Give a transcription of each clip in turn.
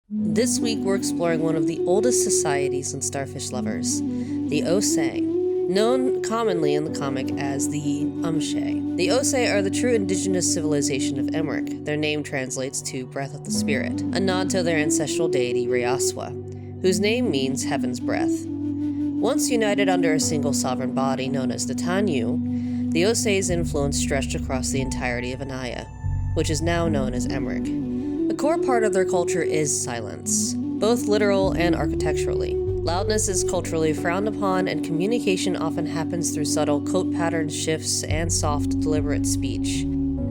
This week we're exploring one of the oldest societies in starfish lovers, the Osay, known commonly in the comic as the Umshay. The Osay are the true indigenous civilization of Emmerich. Their name translates to Breath of the Spirit, a nod to their ancestral deity Riaswa, whose name means heaven's breath. Once united under a single sovereign body known as the Tanyu, the Osay's influence stretched across the entirety of Anaya, which is now known as Emmerich. A core part of their culture is silence, both literal and architecturally. Loudness is culturally frowned upon, and communication often happens through subtle coat pattern shifts and soft, deliberate speech.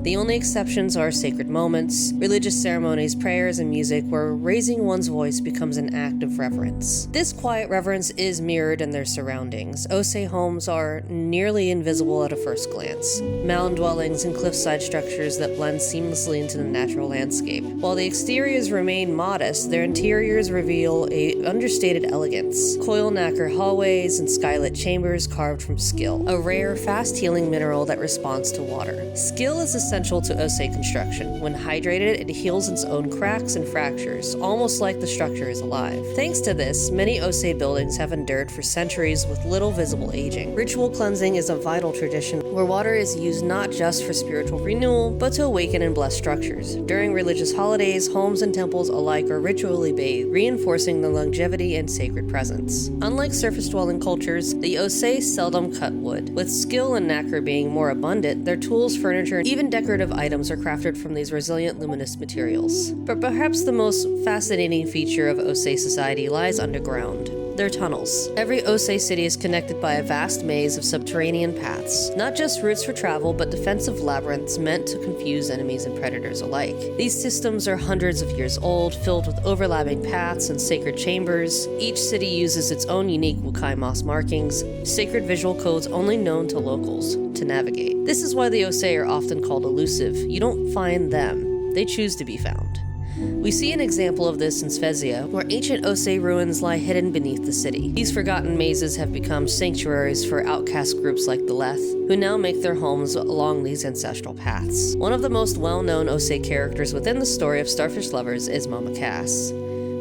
The only exceptions are sacred moments, religious ceremonies, prayers, and music where raising one's voice becomes an act of reverence. This quiet reverence is mirrored in their surroundings. Osay homes are nearly invisible at a first glance, mound dwellings and cliffside structures that blend seamlessly into the natural landscape. While the exteriors remain modest, their interiors reveal an understated elegance. Coil nacre hallways and skylit chambers carved from skill, a rare, fast-healing mineral that responds to water. Skill is essential to Osay construction. When hydrated, it heals its own cracks and fractures, almost like the structure is alive. Thanks to this, many Osay buildings have endured for centuries with little visible aging. Ritual cleansing is a vital tradition where water is used not just for spiritual renewal, but to awaken and bless structures. During religious holidays, homes and temples alike are ritually bathed, reinforcing the longevity and sacred presence. Unlike surface-dwelling cultures, the Osay seldom cut wood. With skill and nacre being more abundant, their tools, furniture, and even decorative items are crafted from these resilient luminous materials. But perhaps the most fascinating feature of Osay society lies underground. Their tunnels. Every Osay city is connected by a vast maze of subterranean paths, not just routes for travel, but defensive labyrinths meant to confuse enemies and predators alike. These systems are hundreds of years old, filled with overlapping paths and sacred chambers. Each city uses its own unique Wukai moss markings, sacred visual codes only known to locals, to navigate. This is why the Osay are often called elusive. You don't find them, they choose to be found. We see an example of this in Svezia, where ancient Osay ruins lie hidden beneath the city. These forgotten mazes have become sanctuaries for outcast groups like the Leth, who now make their homes along these ancestral paths. One of the most well-known Osay characters within the story of Starfish Lovers is Mama Cass.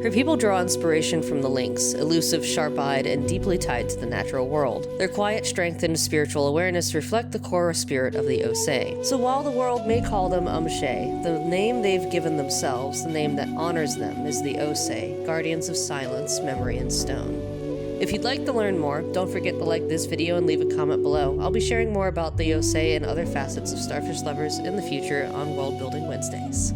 Her people draw inspiration from the lynx, elusive, sharp-eyed, and deeply tied to the natural world. Their quiet strength and spiritual awareness reflect the core spirit of the Osay. So while the world may call them Umshay, the name they've given themselves, the name that honors them, is the Osay, guardians of silence, memory, and stone. If you'd like to learn more, don't forget to like this video and leave a comment below. I'll be sharing more about the Osay and other facets of Starfish Lovers in the future on World Building Wednesdays.